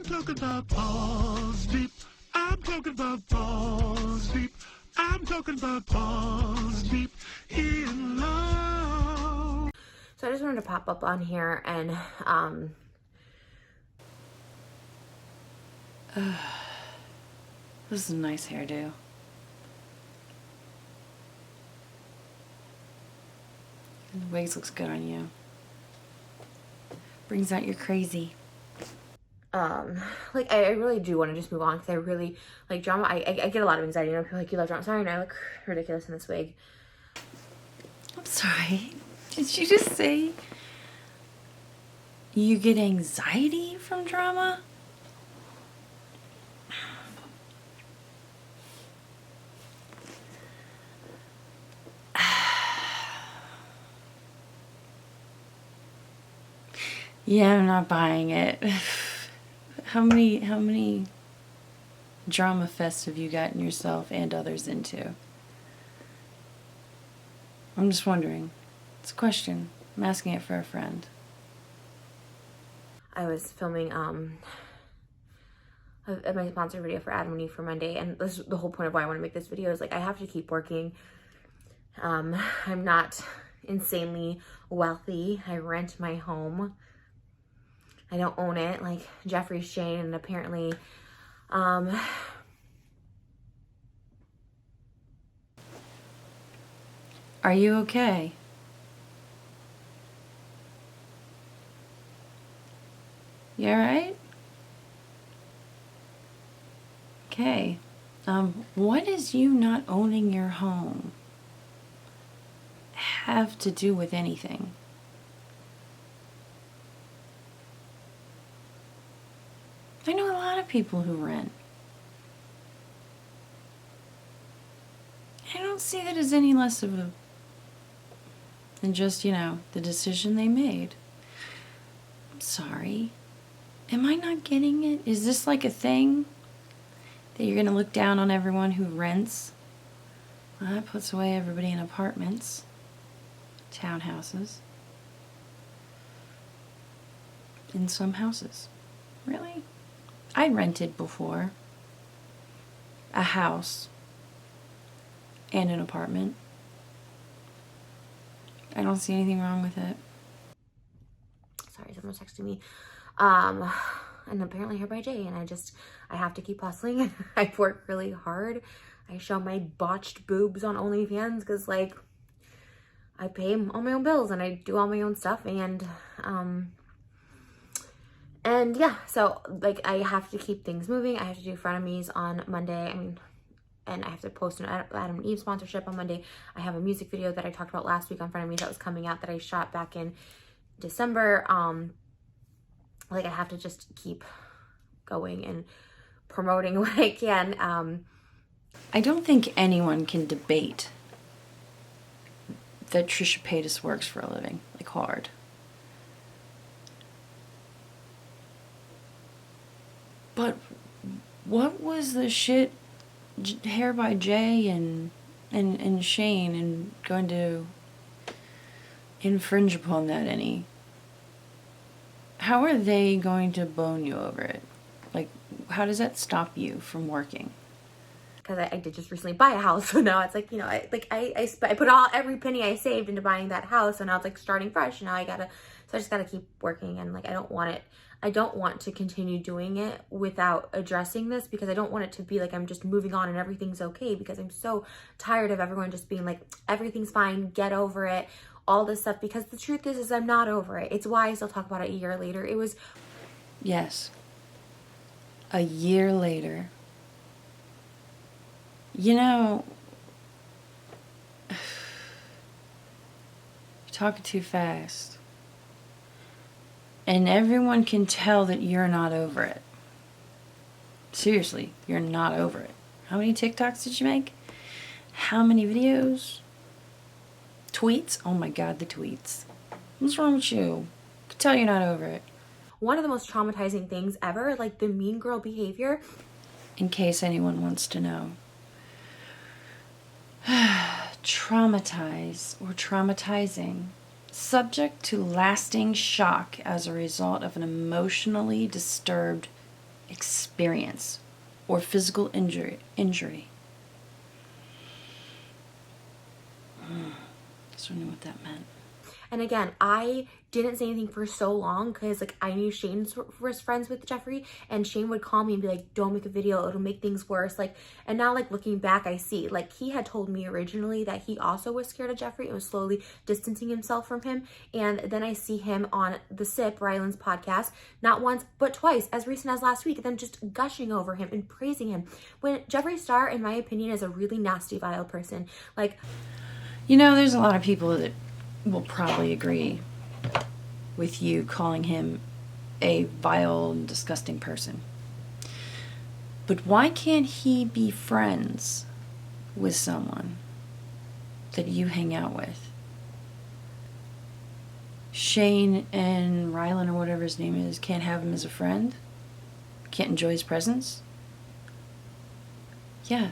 I'm talking about balls deep. I'm talking about balls deep. I'm talking about balls deep in love. So I just wanted to pop up on here and this is a nice hairdo. And the wigs looks good on you. Brings out your crazy. like I really do want to just move on because I really like drama. I get a lot of anxiety. You know, people are like, you love drama. Sorry, and I look ridiculous in this wig. I'm sorry. Did you just say you get anxiety from drama? Yeah, I'm not buying it. How many drama fests have you gotten yourself and others into? I'm just wondering. It's a question. I'm asking it for a friend. I was filming my sponsor video for Adam and Eve for Monday, and this is the whole point of why I want to make this video is like I have to keep working. I'm not insanely wealthy. I rent my home. I don't own it like Jeffrey Shane, and apparently Are you okay? You alright? Okay. What does you not owning your home have to do with anything? I know a lot of people who rent. I don't see that as any less of a than just, the decision they made. I'm sorry. Am I not getting it? Is this like a thing that you're going to look down on everyone who rents? Well, that puts away everybody in apartments, townhouses, in some houses. Really? I rented before a house and an apartment. I don't see anything wrong with it. sorry, someone's texting me. And apparently here by Jay, and I have to keep hustling. I work really hard. I show my botched boobs on OnlyFans because like I pay all my own bills and I do all my own stuff, and yeah, so like I have to keep things moving. I have to do frenemies on Monday. And I have to post an Adam and Eve sponsorship on Monday. I have a music video that I talked about last week on frenemies that was coming out that I shot back in December. Like I have to just keep going and promoting what I can. I don't think anyone can debate that Trisha Paytas works for a living, like hard. But what was the shit Hair by Jay and Shane and going to infringe upon that any? How are they going to bone you over it? Like, how does that stop you from working? Because I did just recently buy a house, so now it's like, you know, I put every penny I saved into buying that house, so now it's like starting fresh. And now I just gotta keep working, and like I don't want to continue doing it without addressing this, because I don't want it to be like I'm just moving on and everything's okay, because I'm so tired of everyone just being like, everything's fine, get over it, all this stuff, because the truth is I'm not over it. It's why I still talk about it a year later. It was... Yes. A year later. You know, you're talking too fast. And everyone can tell that you're not over it. Seriously, you're not over it. How many TikToks did you make? How many videos? Tweets? Oh my God, the tweets. What's wrong with you? I can tell you're not over it. One of the most traumatizing things ever, like the mean girl behavior. In case anyone wants to know. Traumatize or traumatizing. Subject to lasting shock as a result of an emotionally disturbed experience or physical injury. Just don't know what that meant. And again, I didn't say anything for so long because like I knew Shane was friends with Jeffree, and Shane would call me and be like, don't make a video, it'll make things worse. Like, and now like looking back, I see like he had told me originally that he also was scared of Jeffree and was slowly distancing himself from him. And then I see him on the Sip, Ryland's podcast, not once but twice, as recent as last week, them just gushing over him and praising him, when Jeffree Star, in my opinion, is a really nasty, vile person. Like, you know, there's a lot of people that will probably agree with you calling him a vile and disgusting person. But why can't he be friends with someone that you hang out with? Shane and Ryland, or whatever his name is, can't have him as a friend? Can't enjoy his presence? Yeah,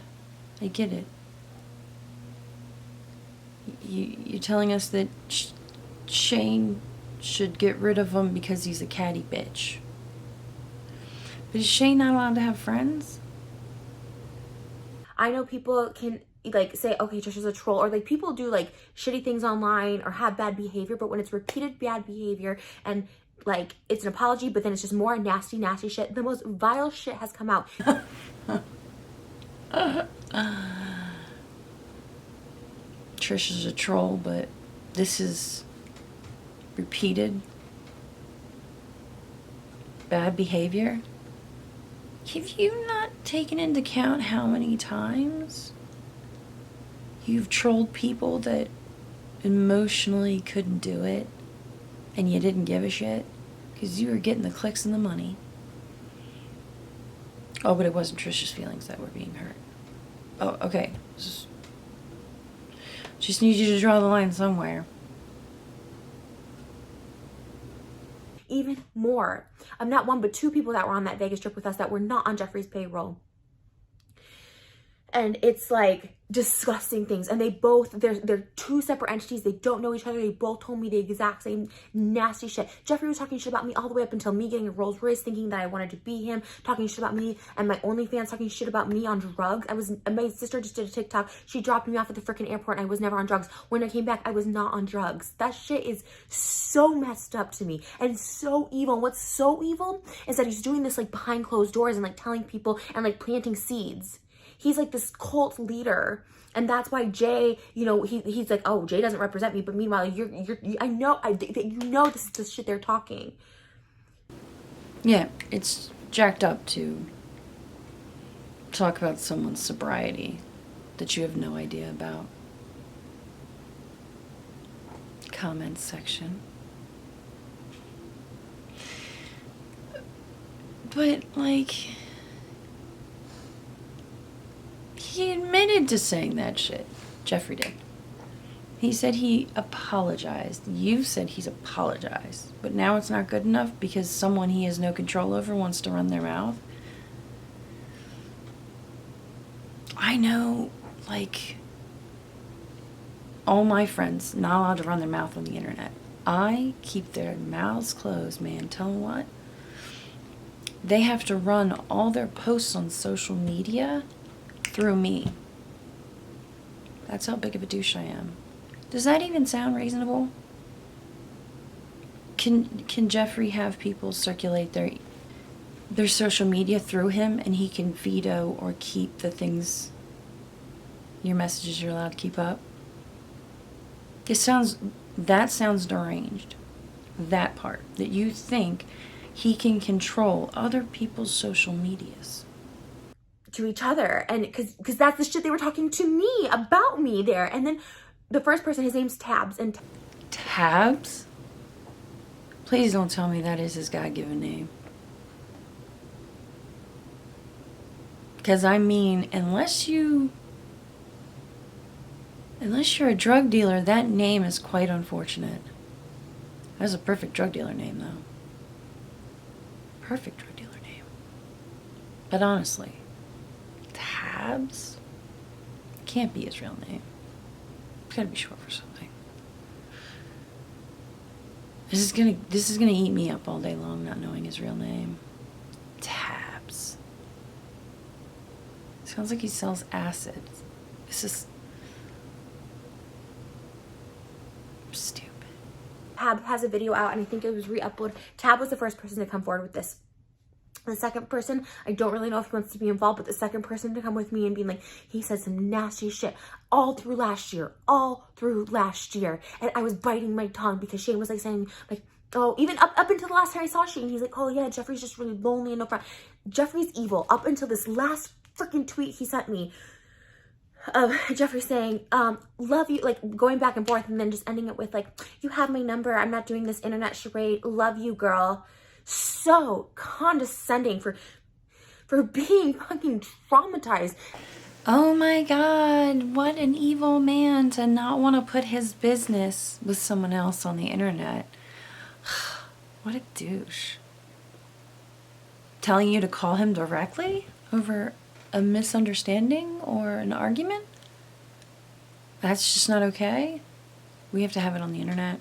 I get it. You're telling us that Shane should get rid of him because he's a catty bitch. But is Shane not allowed to have friends? I know people can like say, okay, Trisha's a troll, or like people do like shitty things online or have bad behavior, but when it's repeated bad behavior and like it's an apology, but then it's just more nasty shit, the most vile shit has come out. Trisha's a troll, but this is repeated bad behavior. Have you not taken into account how many times you've trolled people that emotionally couldn't do it and you didn't give a shit because you were getting the clicks and the money? Oh, but it wasn't Trisha's feelings that were being hurt. Oh, okay. Just need you to draw the line somewhere. Even more, I'm not one but two people that were on that Vegas trip with us that were not on Jeffree's payroll. And it's like disgusting things. And they both, they're two separate entities. They don't know each other. They both told me the exact same nasty shit. Jeffree was talking shit about me all the way up until me getting a Rolls Royce, thinking that I wanted to be him, talking shit about me, and my OnlyFans talking shit about me on drugs. My sister just did a TikTok. She dropped me off at the freaking airport and I was never on drugs. When I came back, I was not on drugs. That shit is so messed up to me and so evil. And what's so evil is that he's doing this like behind closed doors and like telling people and like planting seeds. He's like this cult leader, and that's why Jay, you know, he's like, oh, Jay doesn't represent me, but meanwhile, I know this is the shit they're talking. Yeah, it's jacked up to talk about someone's sobriety that you have no idea about. Comments section. But like, he admitted to saying that shit. Jeffree did. He said he apologized. You said he's apologized. But now it's not good enough because someone he has no control over wants to run their mouth. I know, like, all my friends not allowed to run their mouth on the internet. I keep their mouths closed, man. Tell them what? They have to run all their posts on social media through me. That's how big of a douche I am. Does that even sound reasonable? Can Jeffree have people circulate their social media through him and he can veto or keep the things, your messages you're allowed to keep up? That sounds deranged. That part. That you think he can control other people's social medias. To each other, and because that's the shit they were talking to me about me there. And then the first person, his name's Tabs, and Tabs? Please don't tell me that is his God-given name. Because I mean, unless you're a drug dealer, that name is quite unfortunate. That's a perfect drug dealer name, though. Perfect drug dealer name. But honestly, Tabs can't be his real name. It's gotta be short for something. This is gonna eat me up all day long, not knowing his real name. Tabs. Sounds like he sells acid. This is stupid. Tab has a video out, and I think it was re-uploaded. Tab was the first person to come forward with this. The second person, I don't really know if he wants to be involved, but the second person to come with me and being like, he said some nasty shit all through last year. And I was biting my tongue because Shane was like saying like, oh, even up until the last time I saw Shane, he's like, oh yeah, Jeffrey's just really lonely and no friend. Jeffrey's evil up until this last freaking tweet he sent me of Jeffrey saying, love you, like going back and forth and then just ending it with like, you have my number, I'm not doing this internet charade, love you, girl. So condescending for being fucking traumatized. Oh my God, what an evil man to not want to put his business with someone else on the internet. What a douche. Telling you to call him directly over a misunderstanding or an argument? That's just not okay. We have to have it on the internet.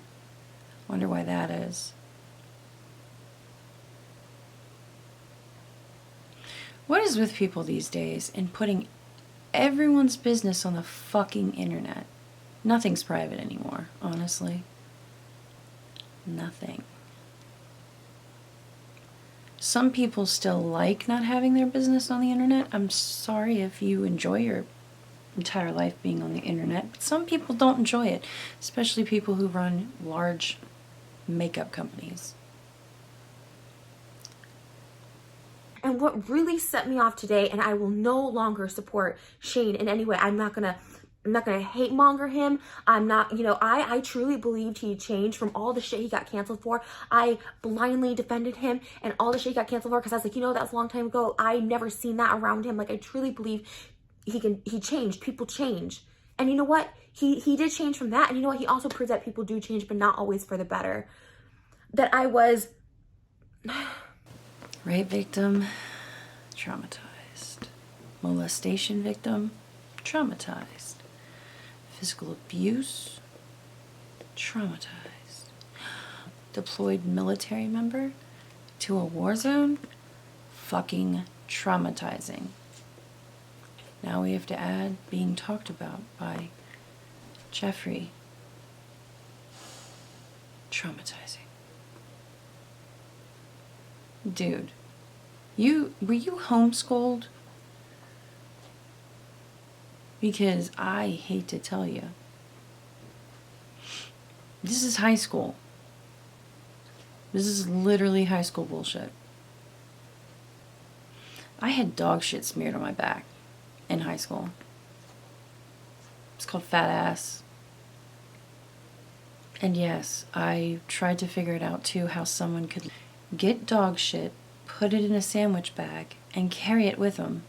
Wonder why that is. What is with people these days and putting everyone's business on the fucking internet? Nothing's private anymore, honestly. Nothing. Some people still like not having their business on the internet. I'm sorry if you enjoy your entire life being on the internet, but some people don't enjoy it, especially people who run large makeup companies. And what really set me off today, and I will no longer support Shane in any way. I'm not gonna hate monger him. I'm not, I truly believed he changed from all the shit he got canceled for. I blindly defended him and all the shit he got canceled for because I was like, that was a long time ago. I never seen that around him. Like, I truly believe he changed. People change. And you know what? He did change from that. And you know what? He also proved that people do change, but not always for the better. That I was... Rape victim, traumatized. Molestation victim, traumatized. Physical abuse, traumatized. Deployed military member to a war zone, fucking traumatizing. Now we have to add being talked about by Jeffrey, traumatizing. Dude, were you homeschooled? Because I hate to tell you, this is high school. This is literally high school bullshit. I had dog shit smeared on my back in high school. It's called fat ass. And yes, I tried to figure it out too, how someone could get dog shit, put it in a sandwich bag, and carry it with them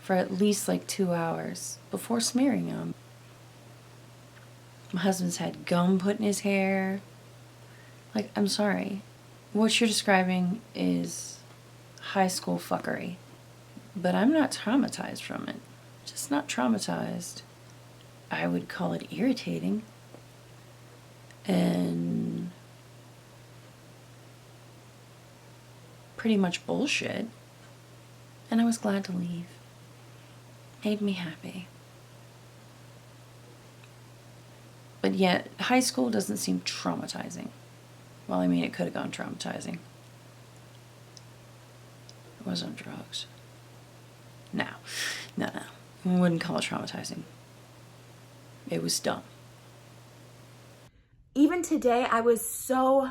for at least like 2 hours before smearing them. My husband's had gum put in his hair. Like, I'm sorry. What you're describing is high school fuckery. But I'm not traumatized from it. Just not traumatized. I would call it irritating. And pretty much bullshit. And I was glad to leave. Made me happy. But yet, high school doesn't seem traumatizing. Well, I mean, it could have gone traumatizing. It was on drugs. No. I wouldn't call it traumatizing. It was dumb. Even today, I was so...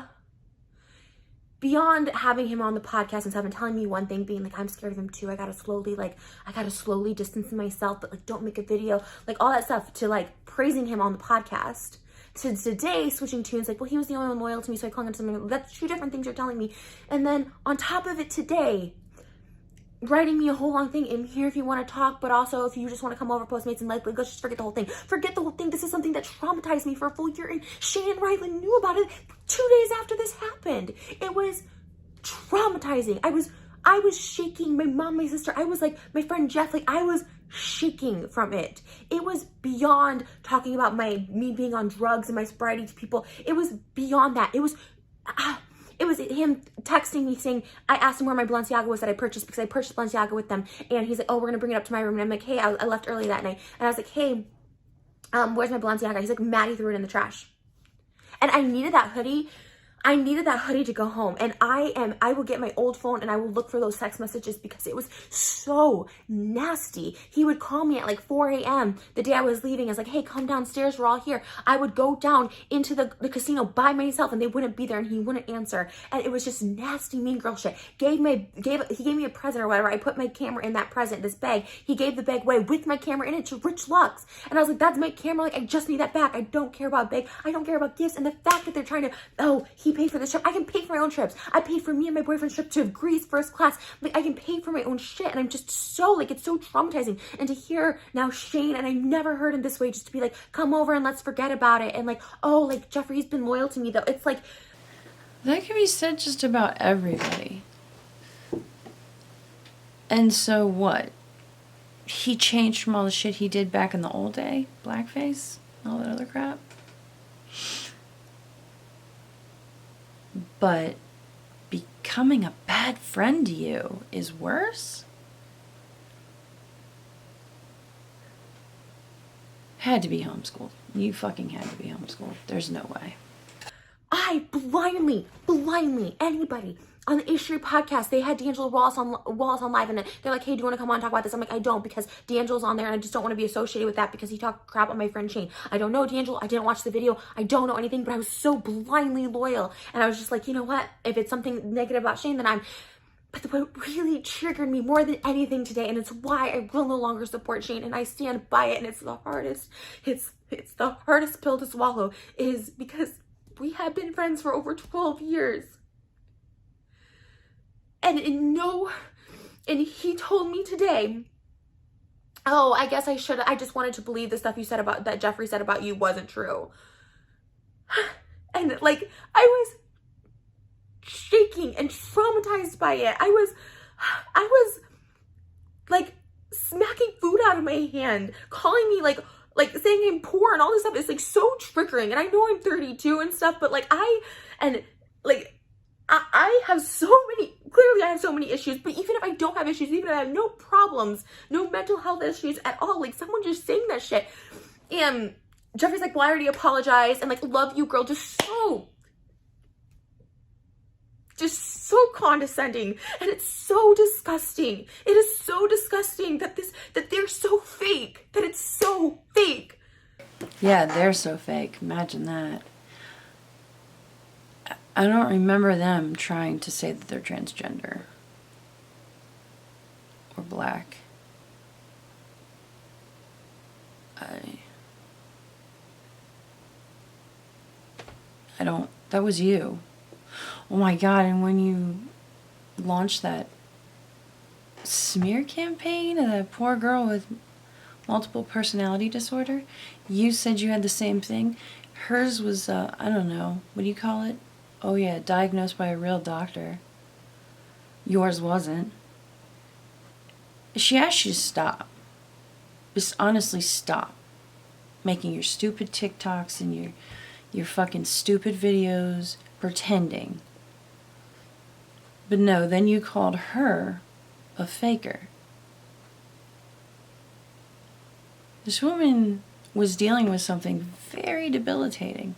beyond having him on the podcast and stuff and telling me one thing, being like, I'm scared of him too. I gotta slowly distance myself, but like, don't make a video, like all that stuff, to like praising him on the podcast. To today, switching tunes, like, well, he was the only one loyal to me, so I clung to something. That's two different things you're telling me. And then on top of it today, writing me a whole long thing, I'm here if you want to talk, but also if you just want to come over, Postmates, and like, let's just forget the whole thing. Forget the whole thing. This is something that traumatized me for a full year, and Shane and Riley knew about it 2 days after this happened. It was traumatizing. I was shaking. My mom, my sister, I was like, my friend Jeff, like, I was shaking from it. It was beyond talking about me being on drugs and my sobriety to people. It was beyond that. It It was him texting me saying, I asked him where my Balenciaga was that I purchased, because I purchased Balenciaga with them. And he's like, oh, we're going to bring it up to my room. And I'm like, hey, I left early that night. And I was like, hey, where's my Balenciaga? He's like, Maddie threw it in the trash. And I needed that hoodie. I needed that hoodie to go home. And I will get my old phone and I will look for those text messages because it was so nasty. He would call me at like 4 a.m. the day I was leaving. I was like, hey, come downstairs. We're all here. I would go down into the casino by myself and they wouldn't be there and he wouldn't answer. And it was just nasty, mean girl shit. He gave me a present or whatever. I put my camera in that present, this bag. He gave the bag away with my camera in it to Rich Lux. And I was like, that's my camera. Like, I just need that back. I don't care about bag. I don't care about gifts. And the fact that they're trying to, he paid for this trip. I can pay for my own trips. I paid for me and my boyfriend's trip to Greece first class. Like, I can pay for my own shit. And I'm just so, like, it's so traumatizing. And to hear now Shane, and I never heard him this way, just to be like, come over and let's forget about it. And like, oh, like, Jeffrey's been loyal to me though. It's like, that can be said just about everybody. And so what? He changed from all the shit he did back in the old day? Blackface? All that other crap? But becoming a bad friend to you is worse? Had to be homeschooled. You fucking had to be homeschooled. There's no way. I blindly, anybody on the Issue podcast, they had D'Angelo Wallace on live, and they're like, hey, do you want to come on and talk about this? I'm like, I don't, because D'Angelo's on there and I just don't want to be associated with that because he talked crap on my friend Shane. I don't know D'Angelo. I didn't watch the video. I don't know anything, but I was so blindly loyal. And I was just like, you know what? If it's something negative about Shane, then but what really triggered me more than anything today, and it's why I will no longer support Shane, and I stand by it, and it's the hardest pill to swallow, is because we have been friends for over 12 years. And he told me today, oh, I guess I just wanted to believe the stuff you said that Jeffrey said about you wasn't true. And like, I was shaking and traumatized by it. I was like smacking food out of my hand, calling me like saying I'm poor and all this stuff is like so triggering. And I know I'm 32 and stuff, but like I have so many issues, but even if I don't have issues, even if I have no problems, no mental health issues at all, like someone just saying that shit. And Jeffrey's like, well, I already apologized, and like, love you, girl, just so condescending, and it's so disgusting. It is so disgusting that they're so fake, that it's so fake. Yeah, they're so fake. Imagine that. I don't remember them trying to say that they're transgender or black. I don't, that was you. Oh my God, and when you launched that smear campaign of that poor girl with multiple personality disorder, you said you had the same thing. Hers was, I don't know, what do you call it? Oh yeah, diagnosed by a real doctor. Yours wasn't. She asked you to stop. Just honestly stop making your stupid TikToks and your fucking stupid videos pretending. But no, then you called her a faker. This woman was dealing with something very debilitating.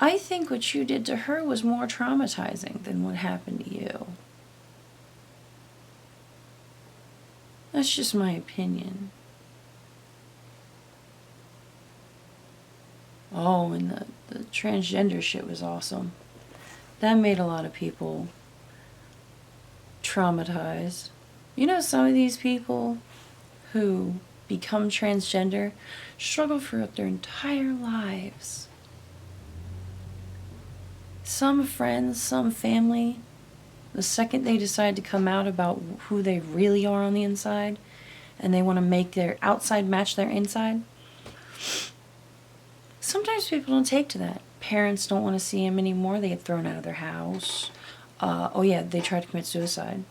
I think what you did to her was more traumatizing than what happened to you. That's just my opinion. Oh, and the transgender shit was awesome. That made a lot of people traumatized. You know, some of these people who become transgender struggle throughout their entire lives. Some friends, some family, the second they decide to come out about who they really are on the inside, and they want to make their outside match their inside, sometimes people don't take to that. Parents don't want to see them anymore. They get thrown out of their house. Oh yeah, they tried to commit suicide.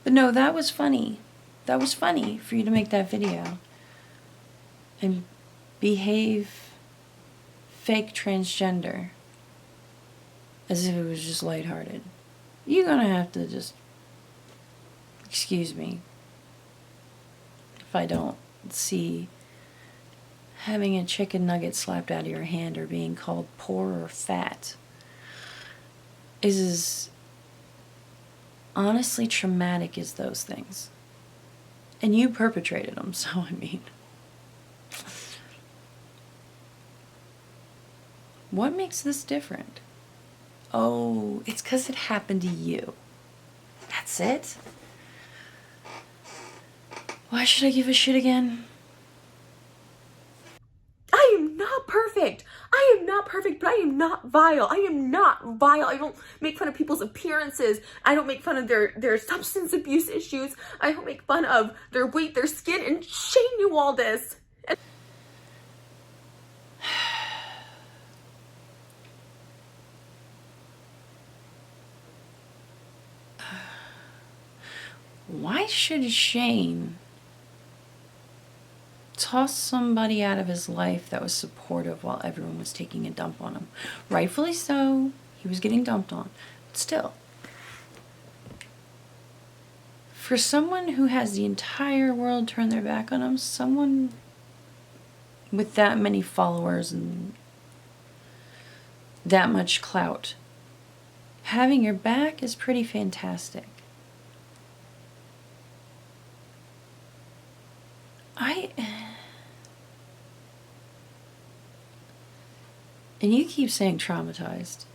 But no, that was funny. That was funny for you to make that video. And behave fake transgender. as if it was just lighthearted. You're gonna have to just excuse me if I don't see having a chicken nugget slapped out of your hand or being called poor or fat is as honestly traumatic as those things. And you perpetrated them, so I mean, what makes this different? Oh, it's because it happened to you. That's it? Why should I give a shit again? I am not perfect. I am not perfect, but I am not vile. I am not vile. I don't make fun of people's appearances. I don't make fun of their substance abuse issues. I don't make fun of their weight, their skin, and Shane knew all this. Why should Shane toss somebody out of his life that was supportive while everyone was taking a dump on him? Rightfully so, he was getting dumped on. But still, for someone who has the entire world turn their back on him, someone with that many followers and that much clout, having your back is pretty fantastic. And you keep saying traumatized.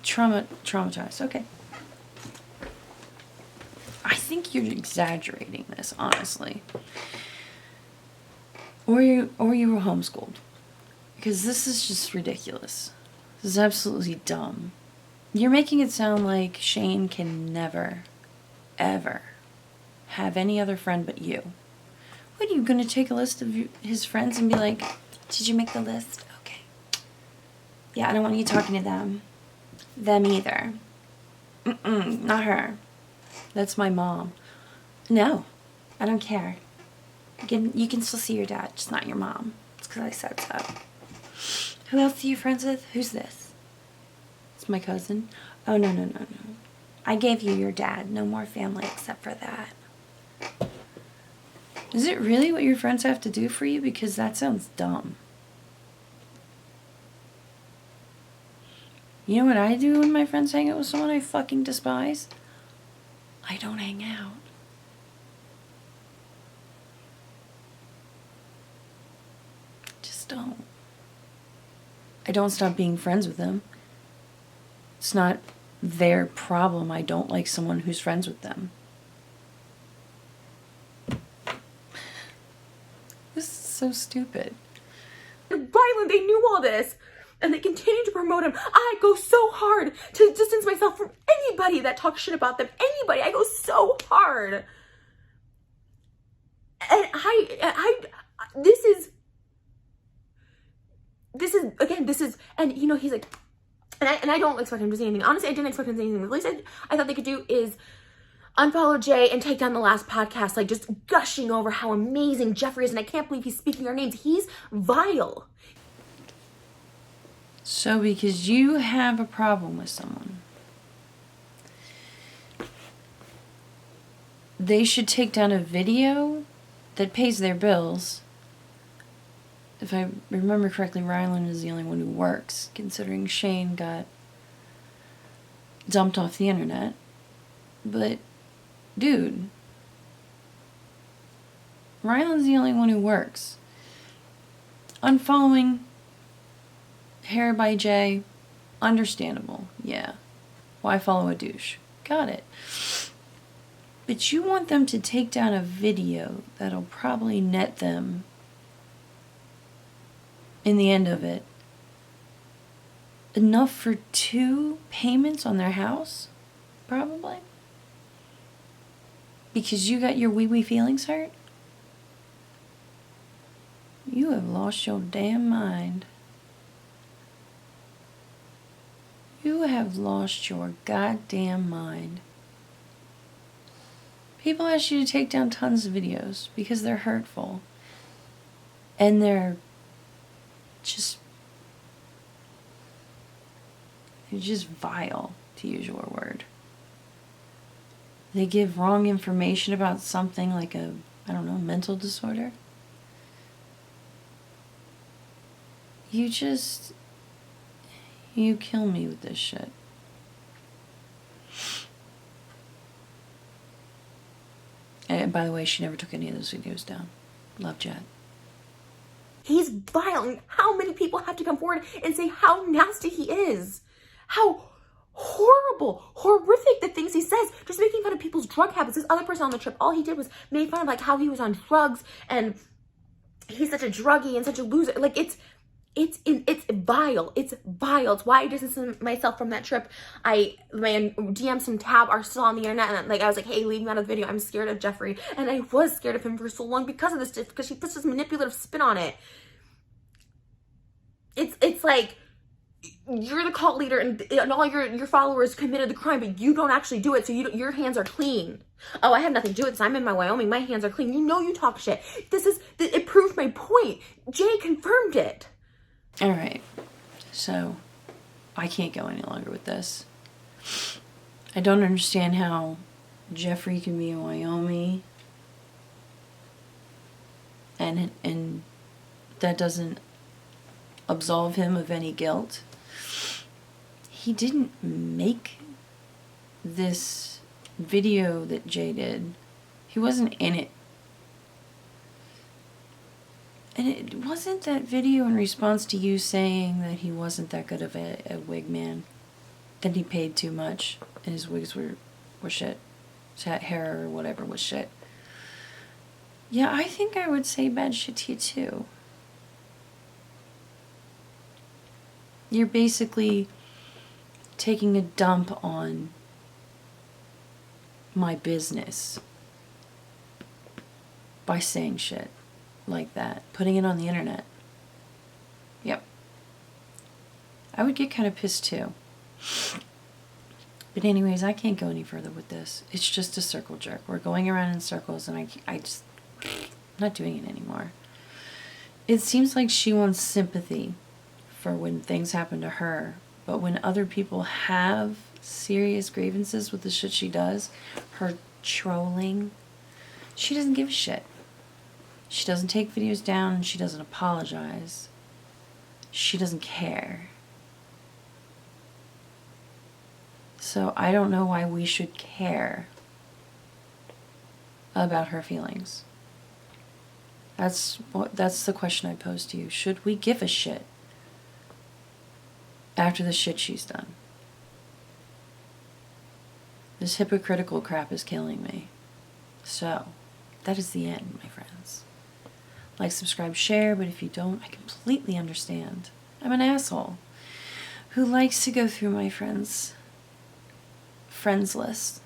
Traumatized, okay. I think you're exaggerating this, honestly. Or you were homeschooled. Because this is just ridiculous. This is absolutely dumb. You're making it sound like Shane can never, ever have any other friend but you. What, are you going to take a list of his friends and be like, did you make the list? Okay. Yeah, I don't want you talking to them. Them either. Not her. That's my mom. No, I don't care. You can still see your dad, just not your mom. It's because I said so. Who else are you friends with? Who's this? It's my cousin. Oh, no. I gave you your dad. No more family except for that. Is it really what your friends have to do for you? Because that sounds dumb. You know what I do when my friends hang out with someone I fucking despise? I don't hang out. Just don't. I don't stop being friends with them. It's not their problem I don't like someone who's friends with them. This is so stupid. Violent, they knew all this. And they continue to promote him. I go so hard to distance myself from anybody that talks shit about them. Anybody. I go so hard. And this is, and you know, he's like, and I don't expect him to say anything. Honestly, I didn't expect him to say anything. The least I thought they could do is unfollow Jay and take down the last podcast, like just gushing over how amazing Jeffrey is, and I can't believe he's speaking our names. He's vile. So because you have a problem with someone, they should take down a video that pays their bills. If I remember correctly, Ryland is the only one who works, considering Shane got dumped off the internet. But, dude, Ryland's the only one who works. Unfollowing Hair by Jay, understandable, yeah. Why follow a douche? Got it. But you want them to take down a video that'll probably net them, in the end of it, enough for 2 payments on their house? Probably. Because you got your wee-wee feelings hurt? You have lost your damn mind. You have lost your goddamn mind. People ask you to take down tons of videos because they're hurtful. And they're just They're just vile, to use your word. They give wrong information about something like a, I don't know, mental disorder. You kill me with this shit. And by the way, she never took any of those videos down. Love, Jet. He's vile. How many people have to come forward and say how nasty he is? How horrible, horrific the things he says. Just making fun of people's drug habits. This other person on the trip, all he did was make fun of like how he was on drugs and he's such a druggie and such a loser. Like it's vile. It's vile. It's why I distanced myself from that trip. My DMs and Tab are still on the internet, and like I was like, hey, leave me out of the video. I'm scared of Jeffrey, and I was scared of him for so long because of this, because she puts this manipulative spin on it. It's like you're the cult leader, and all your followers committed the crime, but you don't actually do it, so your hands are clean. Oh, I have nothing to do with this. I'm in my Wyoming. My hands are clean. You know you talk shit. It proved my point. Jay confirmed it. All right, so I can't go any longer with this. I don't understand how Jeffrey can be in Wyoming and that doesn't absolve him of any guilt. He didn't make this video that Jay did. He wasn't in it. And it wasn't that video in response to you saying that he wasn't that good of a wig man. That he paid too much and his wigs were shit. His hair or whatever was shit. Yeah, I think I would say bad shit to you too. You're basically taking a dump on my business by saying shit like that, putting it on the internet. Yep. I would get kind of pissed too. But anyways, I can't go any further with this. It's just a circle jerk. We're going around in circles and I'm not doing it anymore. It seems like she wants sympathy for when things happen to her, but when other people have serious grievances with the shit she does, her trolling, she doesn't give a shit. She doesn't take videos down and she doesn't apologize. She doesn't care. So I don't know why we should care about her feelings. That's the question I pose to you. Should we give a shit after the shit she's done? This hypocritical crap is killing me. So, that is the end, my friends. Like, subscribe, share, but if you don't, I completely understand. I'm an asshole who likes to go through my friends' list.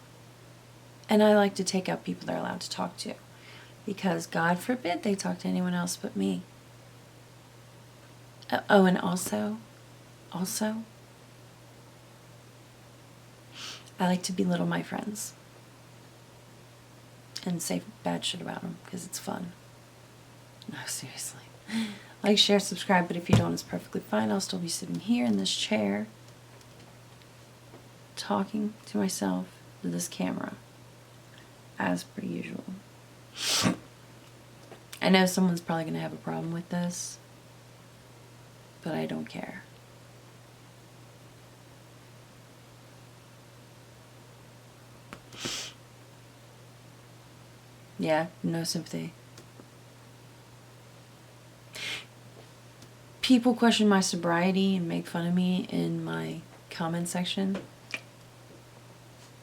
And I like to take out people they're allowed to talk to. Because God forbid they talk to anyone else but me. Oh, and also, I like to belittle my friends. And say bad shit about them, because it's fun. No, seriously. Like, share, subscribe, but if you don't, it's perfectly fine. I'll still be sitting here in this chair, talking to myself with this camera, as per usual. I know someone's probably going to have a problem with this, but I don't care. Yeah, no sympathy. People question my sobriety and make fun of me in my comment section.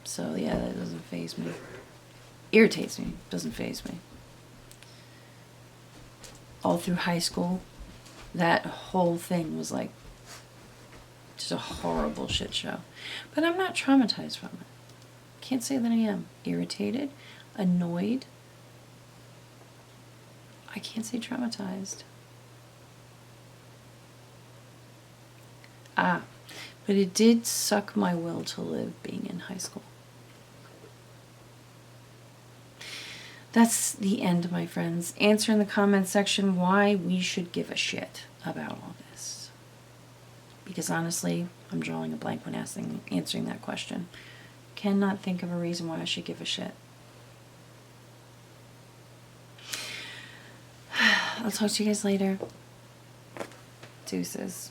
So yeah, that doesn't faze me. Irritates me, doesn't faze me. All through high school, that whole thing was like just a horrible shit show. But I'm not traumatized from it. Can't say that I am. Irritated, annoyed. I can't say traumatized. But it did suck my will to live being in high school. That's the end, my friends. Answer in the comment section why we should give a shit about all this. Because honestly, I'm drawing a blank when answering that question. Cannot think of a reason why I should give a shit. I'll talk to you guys later. Deuces.